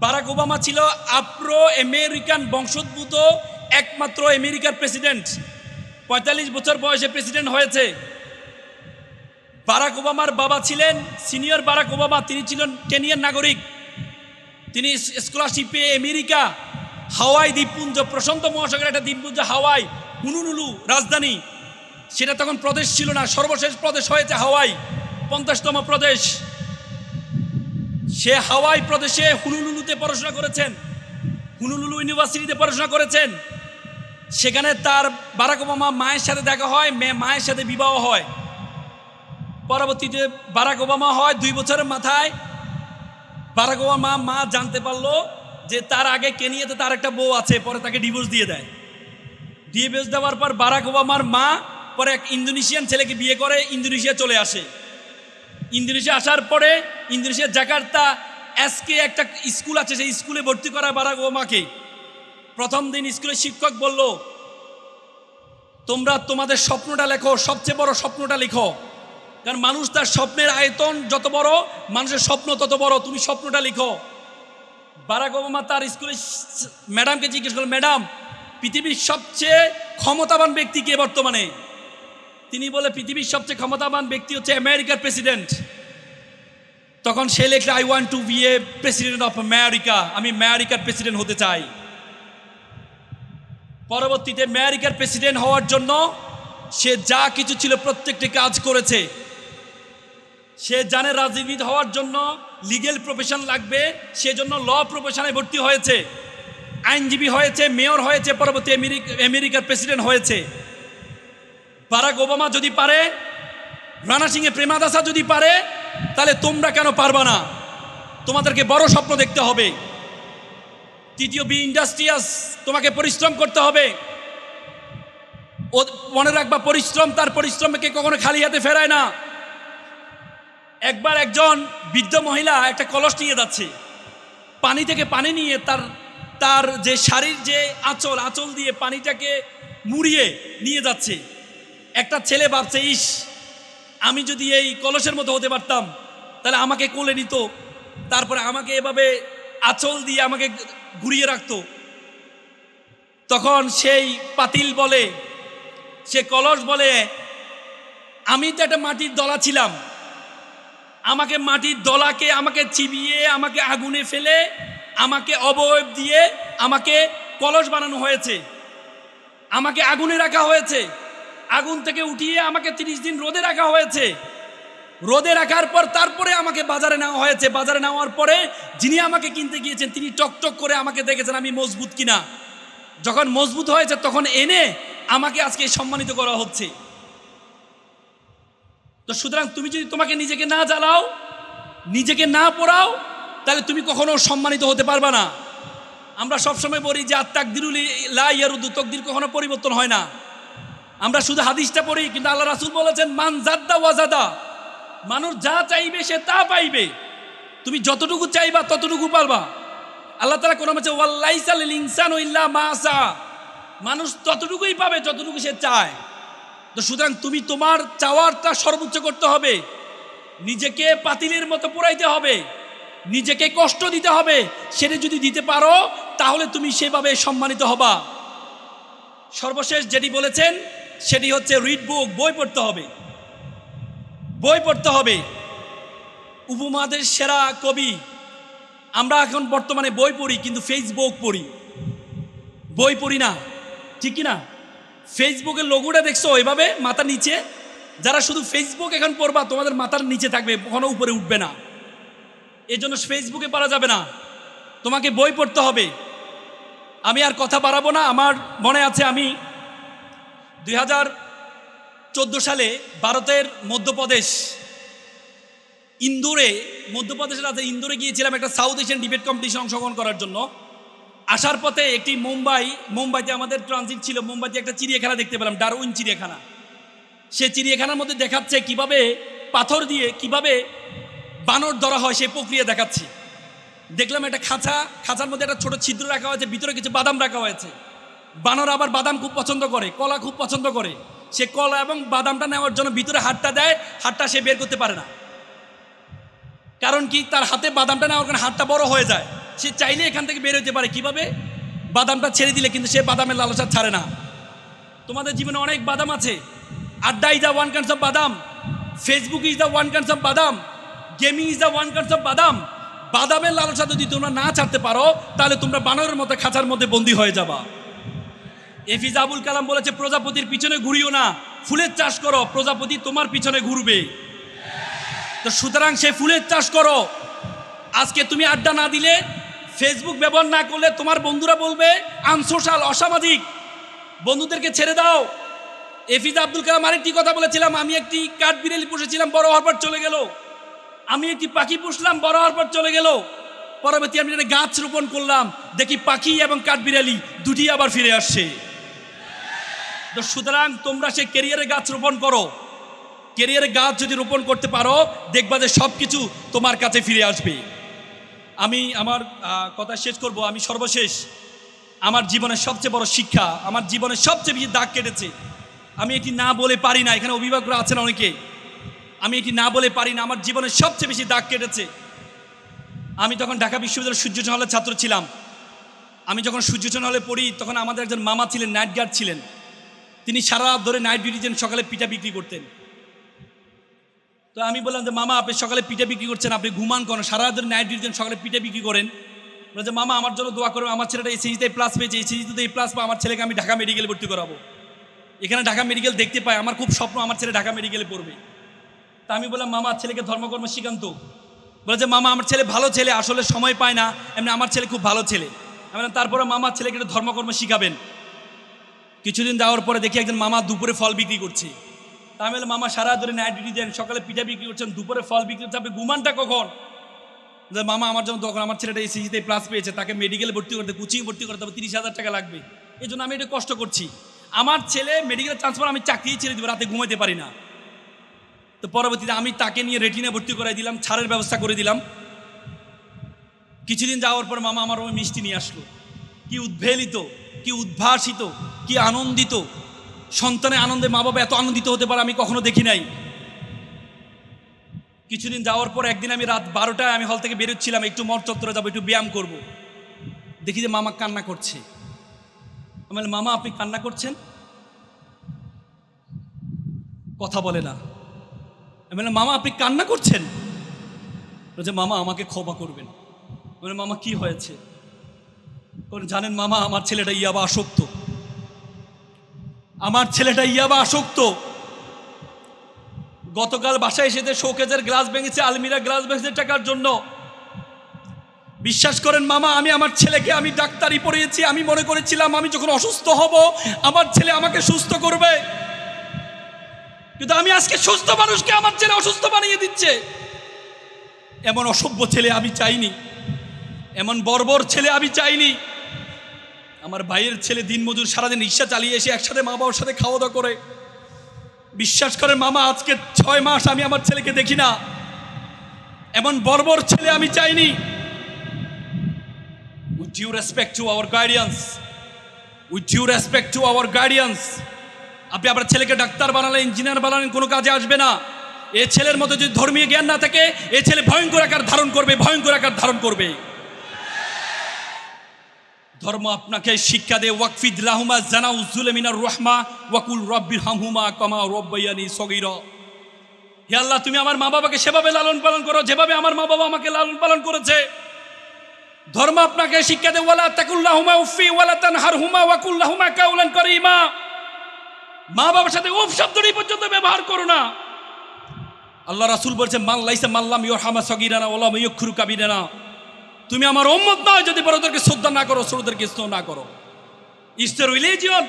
বারাক ওবামা ছিল আফ্রো আমেরিকান বংশোদ্ভূত একমাত্র আমেরিকার প্রেসিডেন্ট, 45 বছর বয়সে প্রেসিডেন্ট হয়েছে। বারাক ওবামার বাবা ছিলেন সিনিয়র বারাক ওবামা, তিনি ছিলেন কেনিয়ার নাগরিক। তিনি স্কলারশিপে আমেরিকা, হাওয়াই দ্বীপপুঞ্জ, প্রশান্ত মহাসাগরের একটা দ্বীপপুঞ্জ হাওয়াই, হুনুলুলু রাজধানী, সেটা তখন প্রদেশ ছিল না, সর্বশেষ প্রদেশ হয়েছে হাওয়াই, 50তম প্রদেশ। সে হাওয়াই প্রদেশে হুনুলুলুতে পড়াশোনা করেছেন, হুনুলুলু ইউনিভার্সিটিতে পড়াশোনা করেছেন। সেখানে তার বারাক ওবামা মায়ের সাথে দেখা হয়, মায়ের সাথে বিবাহ হয়। পরবর্তীতে বারাক ওবামা হয় 2 বছরের মাথায় বারাক ওবামা মা জানতে পারলো যে তার আগে কেনিয়াতে তার একটা বউ আছে, পরে তাকে ডিভোর্স দিয়ে দেয়। ডিভোর্স দেওয়ার পর বারাক ওবামার মা পরে এক ইন্দোনেশিয়ান ছেলেকে বিয়ে করে ইন্দোনেশিয়া চলে আসে। ইন্দোনেশিয়া আসার পরে ইন্দোনেশিয়ার জাকার্তা এসকে একটা স্কুল আছে, সেই স্কুলে ভর্তি করা বারাক ওবামাকে। প্রথম দিন স্কুলের শিক্ষক বলল তোমরা তোমাদের স্বপ্নটা লেখো, সবচেয়ে বড় স্বপ্নটা লিখো, কারণ মানুষ তার স্বপ্নের আয়তন যত বড়, মানুষের স্বপ্ন তত বড়। তুমি স্বপ্নটা লিখো। বারাক ওবামা তার স্কুলে ম্যাডামকে জিজ্ঞেস করলেন, ম্যাডাম, পৃথিবীর সবচেয়ে ক্ষমতাবান ব্যক্তি কে বর্তমানে? তিনি বলে, পৃথিবীর সবচেয়ে ক্ষমতাবান ব্যক্তি হচ্ছে আমেরিকার প্রেসিডেন্ট। তখন সে লিখলে, I want to be a president of America, আমি আমেরিকার প্রেসিডেন্ট হতে চাই। পরবর্তীতে আমেরিকার প্রেসিডেন্ট হওয়ার জন্য সে যা কিছু ছিল প্রত্যেকটি কাজ করেছে। সে জানে রাজনীতিবিদ হওয়ার জন্য লিগেল প্রফেশন লাগবে, সেজন্য ল প্রফেশনে ভর্তি হয়েছে, আইনজীবী হয়েছে, মেয়র হয়েছে, পরবর্তী আমেরিকার প্রেসিডেন্ট হয়েছে। বারাক ওবামা যদি পারে, রানা সিংহে প্রেমাদাসা যদি পারে, তাহলে তোমরা কেন পারবা না? তোমাদেরকে বড় স্বপ্ন দেখতে হবে। তৃতীয়, বি ইন্ডাস্ট্রিয়াস, তোমাকে পরিশ্রম করতে হবে। ও মনে রাখবা, পরিশ্রম, তার পরিশ্রমকে কখনো খালি হাতে ফেরায় না। একবার একজন বৃদ্ধ মহিলা একটা কলস নিয়ে যাচ্ছে, পানি থেকে পানি নিয়ে তার যে শাড়ির যে আঁচল দিয়ে পানিটাকে মুড়িয়ে নিয়ে যাচ্ছে। একটা ছেলে ভাবছে, ইস, আমি যদি এই কলসের মতো হতে পারতাম, তাহলে আমাকে কোলে নিত, তারপরে আমাকে এভাবে আঁচল দিয়ে আমাকে ঘুরিয়ে রাখতো। তখন সেই পাতিল বলে, সে কলস বলে, আমি তো একটা মাটির দলা ছিলাম, আমাকে মাটির দলাকে আমাকে চিবিয়ে, আমাকে আগুনে ফেলে, আমাকে অবয়ব দিয়ে আমাকে কলস বানানো হয়েছে, আমাকে আগুনে রাখা হয়েছে, আগুন থেকে উঠিয়ে আমাকে 30 দিন রোদে রাখা হয়েছে, রোদে রাখার পর তারপরে আমাকে বাজারে নেওয়া হয়েছে। বাজারে নেওয়ার পরে যিনি আমাকে কিনতে গিয়েছেন তিনি টকটক করে আমাকে দেখেছেন আমি মজবুত কিনা। যখন মজবুত হয়েছে তখন এনে আমাকে আজকে সম্মানিত করা হচ্ছে। তো সুতরাং তুমি যদি তোমাকে নিজেকে না জ্বালাও, নিজেকে না পড়াও, তাহলে তুমি কখনো সম্মানিত হতে পারবা না। আমরা সবসময় বলি যে আত-তাকদিরুল লা ইয়ারুদু, তকদির কখনো পরিবর্তন হয় না। আমরা শুধু হাদিসটা পড়ি, কিন্তু আল্লাহ রাসূল বলেছেন, মান জাদ্দা ওয়াজাদা, মানুষ যা চাইবে সে তা পাইবে। তুমি যতটুকু চাইবা ততটুকু পারবা। আল্লাহ তাআলা কোরআনে বলেছে, ওয়াল্লাইসা লিল ইনসানু ইল্লা মা সা, মানুষ ততটুকুই পাবে যতটুকু সে চায়। তো সুতরাং তুমি তোমার চাওয়ারটা সর্বোচ্চ করতে হবে, নিজেকে পাতিলের মতো পোড়াইতে হবে, নিজেকে কষ্ট দিতে হবে। সেটা যদি দিতে পারো তাহলে তুমি সেভাবে সম্মানিত হবা। সর্বশেষ যেটি বলেছেন সেটি হচ্ছে রিড বুক, বই পড়তে হবে, বই পড়তে হবে। উপমহাদেশ সেরা কবি, আমরা এখন বর্তমানে বই পড়ি কিন্তু ফেসবুক পড়ি, বই পড়ি না, ঠিক না? ফেসবুকের লোগোটা দেখছো এভাবে মাথার নিচে, যারা শুধু ফেসবুক এখন পড়বা তোমাদের মাথার নিচে থাকবে, কখনো উপরে উঠবে না। এই জন্য ফেসবুকে পড়া যাবে না, তোমাকে বই পড়তে হবে। আমি আর কথা বাড়াবো না। আমার মনে আছে আমি 2014 সালে ভারতের মধ্যপ্রদেশ ইন্দোরে, মধ্যপ্রদেশের রাজধানী ইন্দোরে গিয়েছিলাম একটা সাউথ এশিয়ান ডিবেট কম্পিটিশন অংশগ্রহণ করার জন্য। আসার পথে একটি মুম্বাইতে আমাদের ট্রানজিট ছিল, মুম্বাইতে একটা চিড়িয়াখানা দেখতে পেলাম, ডারউইন চিড়িয়াখানা। সে চিড়িয়াখানার মধ্যে দেখাচ্ছে কিভাবে পাথর দিয়ে কিভাবে বানর ধরা হয়, সেই প্রক্রিয়া দেখাচ্ছে। দেখলাম একটা খাঁচার মধ্যে একটা ছোট ছিদ্র রাখা হয়েছে, ভিতরে কিছু বাদাম রাখা হয়েছে। বানর আবার বাদাম খুব পছন্দ করে, কলা খুব পছন্দ করে। সে কলা এবং বাদামটা নেওয়ার জন্য ভিতরে হাতটা দেয়, হাতটা সে বের করতে পারে না। কারণ কি, তার হাতে বাদামটা নেওয়ার কারণে হাতটা বড় হয়ে যায়। সে চাইলে এখান থেকে বের হতে পারে, কিভাবে? বাদামটা ছেড়ে দিলে, কিন্তু সে বাদামের লালসা ছাড়ে না। তোমাদের জীবনে অনেক বাদাম আছে। Adda is the one kinds of badam, Facebook is the one kinds of badam, gaming is the one kinds of badam. বাদামের লালসা যদি তোমরা না ছাড়তে পারো তাহলে তোমরা বানরের মতো খাঁচার মধ্যে বন্দী হয়ে যাবা। এপিজে আবুল কালাম বলেছে, প্রজাপতির পিছনে ঘুরিও না, ফুলের চাষ করো, প্রজাপতি তোমার পিছনে ঘুরবে। তো সুতরাং সে ফুলের চাষ করো। আজকে তুমি আড্ডা না দিলে, ফেসবুক ব্যবহার না করলে তোমার বন্ধুরা বলবে আনসোশাল, অসামাজিক। বন্ধুদেরকে ছেড়ে দাও। এপিজে আব্দুল কালাম আরেকটি কথা বলেছিলাম, আমি একটি কাঠবিড়ালি পুষেছিলাম, বড় হওয়ার পর চলে গেল। আমি একটি পাখি পুষলাম, বড় হওয়ার পর চলে গেল। পরবর্তী আমি একটা গাছ রোপণ করলাম, দেখি পাখি এবং কাঠবিড়ালি দুটি আবার ফিরে আসছে। তো সুতরাং তোমরা সে ক্যারিয়ারে গাছ রোপণ করো। ক্যারিয়ারে গাছ যদি রোপণ করতে পারো, দেখবা যে সব কিছু তোমার কাছে ফিরে আসবে। আমি আমার কথা শেষ করব। আমি সর্বশেষ, আমার জীবনের সবচেয়ে বড় শিক্ষা, আমার জীবনের সবচেয়ে বেশি দাগ কেটেছে, আমি এটি না বলে পারি না, এখানে অভিভাবকরা আছেন অনেকে, আমি এটি না বলে পারি না। আমার জীবনের সবচেয়ে বেশি দাগ কেটেছে, আমি তখন ঢাকা বিশ্ববিদ্যালয়ের সূর্যচন হলের ছাত্র ছিলাম। আমি যখন সূর্যচন হলে পড়ি তখন আমাদের একজন মামা ছিলেন, নাইট গার্ড ছিলেন। তিনি সারা রাত ধরে নাইট ডিউটি দেন, সকালে পিঠা বিক্রি করতেন। তো আমি বললাম যে মামা আপনি সকালে পিঠা বিক্রি করছেন, আপনি ঘুমান কেন? সারা রাত ধরে নাইট ডিউটি দেন, সকালে পিঠা বিক্রি করেন। বলে যে মামা আমার জন্য দোয়া করবে, আমার ছেলেটা এসএসসিতে প্লাস পেয়েছে, এসএসসিতে এই প্লাস পায়, আমার ছেলেকে আমি ঢাকা মেডিকেলে ভর্তি করাবো। এখানে ঢাকা মেডিকেল দেখতে পাই, আমার খুব স্বপ্ন আমার ছেলে ঢাকা মেডিকেলে পড়বে। তা আমি বললাম মামা ছেলেকে ধর্মকর্ম শিখান্ত। বলে যে মামা আমার ছেলে ভালো ছেলে, আসলে সময় পায় না, এমনি আমার ছেলে খুব ভালো ছেলে। আমি বললাম তারপরে মামা ছেলেকে একটু ধর্মকর্ম শিখাবেন। কিছুদিন যাওয়ার পরে দেখি একজন মামা দুপুরে ফল বিক্রি করছে। তা আমি বললাম মামা সারা ধরে নাইট ডিউটি দেন, সকালে পিঠা বিক্রি করছেন, দুপুরে ফল বিক্রি করছে, আপনি ঘুমানটা কখন? যে মামা আমার জন্য তখন আমার ছেলেটা এসএসসিতে প্লাস পেয়েছে, তাকে মেডিকেলে ভর্তি করতে, কোচিং ভর্তি করতে হবে, 30,000 টাকা লাগবে, এই জন্য আমি একটু কষ্ট করছি। আমার ছেলে মেডিকেল ট্রান্সফার, আমি চাকরিই ছেড়ে দিব, রাতে ঘুমাইতে পারি না। তো পরবর্তীতে আমি তাকে নিয়ে রেটিনা ভর্তি করাই দিলাম, ছাড়ের ব্যবস্থা করে দিলাম। কিছুদিন যাওয়ার পর মামা আমার ওই মিষ্টি নিয়ে আসলো। কি উদ্ভেলিত, কি উদ্ভাসিত, কি আনন্দিত! সন্তানের আনন্দে মা বাবা এত আনন্দিত হতে পারে আমি কখনো দেখি নাই। কিছুদিন যাওয়ার পর একদিন আমি রাত 12টায় আমি হল থেকে বেরোচ্ছিলাম, একটু মঠ চত্বরে যাবো, একটু ব্যায়াম করব। দেখি যে মামা কান্না করছে। আমি বললাম মামা আপনি কান্না করছেন? কথা বলে না। আমি বললাম মামা আপনি কান্না করছেন? বলছে মামা আমাকে ক্ষমা করবেন। বলে মামা কি হয়েছে? জানেন মামা আমার ছেলেটা ইয়াবা আসক্ত, আমার ছেলেটা ইয়াবা আসক্ত। গতকাল বাসায় এসে শোকেজের গ্লাস ভেঙেছে, আলমিরা গ্লাস ভেঙেছে টাকার জন্য। বিশ্বাস করেন মামা, আমি আমার ছেলেকে আমি ডাক্তারি পড়িয়েছি, আমি মনে করেছিলাম আমি যখন অসুস্থ হব আমার ছেলে আমাকে সুস্থ করবে, কিন্তু আমি আজকে সুস্থ মানুষকে আমার ছেলে অসুস্থ বানিয়ে দিচ্ছে। এমন অসভ্য ছেলে আমি চাইনি, এমন বর্বর ছেলে আমি চাইনি। আমার ভাইয়ের ছেলে দিনমজুর, সারাদিন রিক্সা চালিয়ে এসে একসাথে মা বাবার সাথে খাওয়া দাওয়া করে। বিশ্বাস করেন মামা আজকে 6 মাস আমি আমার ছেলেকে দেখি না। এমন বর্বর ছেলে আমি চাইনি। With due respect to our guardians, with due respect to our guardians, আপনি আপনার ছেলেকে ডাক্তার বানালেন, ইঞ্জিনিয়ার বানালেন, কোনো কাজে আসবে না। এই ছেলের মধ্যে যদি ধর্মীয় জ্ঞান না থাকে, এই ছেলে ভয়ঙ্কর আকার ধারণ করবে, ভয়ঙ্কর আকার ধারণ করবে। ধর্ম আপনাকে শিক্ষা দেয় ওয়াকফিদ লাহুমা জানাউ যুলমিনার রাহমা ওয়াকুল রাব্বিরহামহুমা কামা রাব্বায়ানি সগীরা। হে আল্লাহ তুমি আমার মা বাবাকে সেভাবে লালন পালন করো যেভাবে আমার মা বাবা আমাকে লালন পালন করেছে। ধর্ম আপনাকে শিক্ষা দেয় ওয়ালা তাকুল্লাহুমা উফি ওয়ালা তানহারহুমা ওয়াকুল্লাহুমা কাউলান কারীমা। মা বাবার সাথে উফ শব্দটি পর্যন্ত ব্যবহার করো না। আল্লাহ রাসূল বলেছেন মান লাইসা মাল্লাম ইরহামা সগীরানা ওয়ালা ইয়াকখুরু কাবীরানা। তুমি আমার উম্মত নয় যদি বড়দেরকে শ্রদ্ধা না করো, ছোটদেরকে স্নেহ না করো। It's the religion,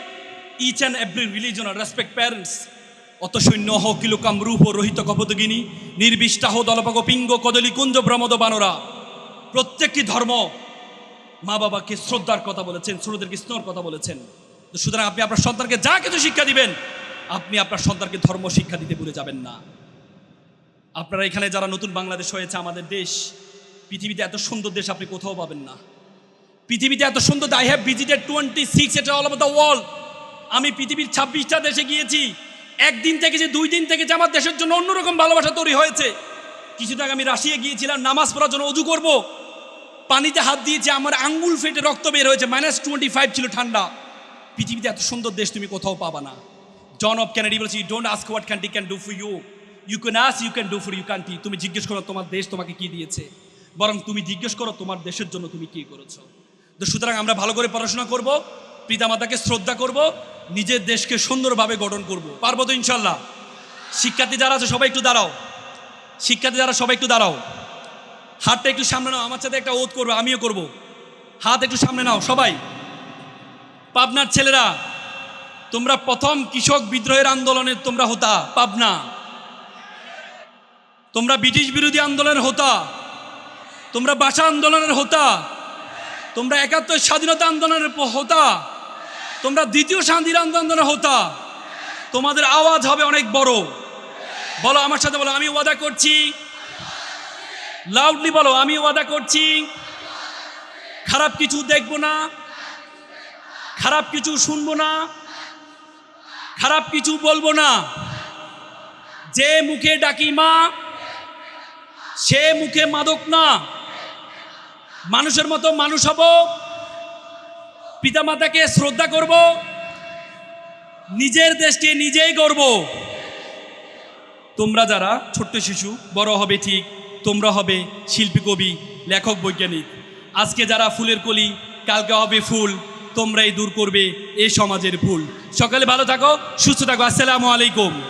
each and every religion respect parents. অত সৈন্য হ কিলোকাম রূপ রহিত কপদগিনী নির্বিষ্টাহ দলপক পিঙ্গ কদলি কুঞ্জ ভ্রমদ বানরা। প্রত্যেকটি ধর্ম মা বাবাকে শ্রদ্ধার কথা বলেছেন, ছোটদেরকে স্নেহর কথা বলেছেন। তো সুতরাং আপনি আপনার সন্তানকে যা কিছু শিক্ষা দিবেন, আপনি আপনার সন্তানকে ধর্ম শিক্ষা দিতে ভুলে যাবেন না। আপনারা এখানে যারা নতুন বাংলাদেশ হয়েছে, আমাদের দেশ পৃথিবীতে এত সুন্দর দেশ আপনি কোথাও পাবেন না। পৃথিবীতে এত সুন্দর, আই হ্যাভ ভিজিটেড 26 এটা অল ওভার দ্য ওয়ার্ল্ড। আমি পৃথিবীর 26টা দেশে গিয়েছি। একদিন থেকে যে 2 দিন থেকে যে আমার দেশের জন্য অন্যরকম ভালোবাসা তৈরি হয়েছে। কিছুদিন আগে আমি রাশিয়া গিয়েছিলাম, নামাজ পড়ার জন্য অজু করব, পানিতে হাত দিয়েছে, আমার আঙ্গুল ফেটে রক্ত বের হয়েছে, -25 ছিল ঠান্ডা। পৃথিবীতে এত সুন্দর দেশ তুমি কোথাও পাবা না। জন অফ কেনেডি বলেছে you don't ask what country can do for you, you can ask you can do for you country. তুমি জিজ্ঞেস করো তোমার দেশ তোমাকে কি দিয়েছে, বরং তুমি জিজ্ঞেস করো তোমার দেশের জন্য তুমি কি করেছো। তো সুতরাং আমরা ভালো করে পড়াশোনা করব, পিতামাতাকে শ্রদ্ধা করব, নিজের দেশকে সুন্দরভাবে গঠন করব। পারবো তো ইনশাল্লাহ? শিক্ষার্থী যারা আছে সবাই একটু দাঁড়াও, শিক্ষার্থী যারা সবাই একটু দাঁড়াও, হাতটা একটু সামনে নাও, আমার সাথে একটা ওত করবে, আমিও করব। হাত একটু সামনে নাও সবাই। পাবনার ছেলেরা, তোমরা প্রথম কৃষক বিদ্রোহের আন্দোলনের তোমরা হতা পাবনা, তোমরা ব্রিটিশ বিরোধী আন্দোলনের হতা, তোমরা ভাষা আন্দোলনের হতা, তোমরা 71 স্বাধীনতা আন্দোলনের হতা, তোমরা দ্বিতীয় স্বাধীন আন্দোলনের হতা। তোমাদের আওয়াজ হবে অনেক বড়। বলো আমার সাথে, বলো আমি ওয়াদা করছি, লাউডলি বলো আমি ওয়াদা করছি খারাপ কিছু দেখব না, খারাপ কিছু শুনবো না, খারাপ কিছু বলবো না। যে মুখে ডাকি মা, সে মুখে মাদক না। মানুষের মতো মানুষ হব, পিতামাতাকে শ্রদ্ধা করব, নিজের দেশকে নিজেই গর্ব। তোমরা যারা ছোট্ট শিশু, বড় হবে ঠিক, তোমরা হবে শিল্পী, কবি, লেখক, বৈজ্ঞানিক। আজকে যারা ফুলের কলি, কালকে হবে ফুল। তোমরাই দূর করবে এই সমাজের ভুল। সকালে ভালো থাকো, সুস্থ থাকো। আসসালামু আলাইকুম।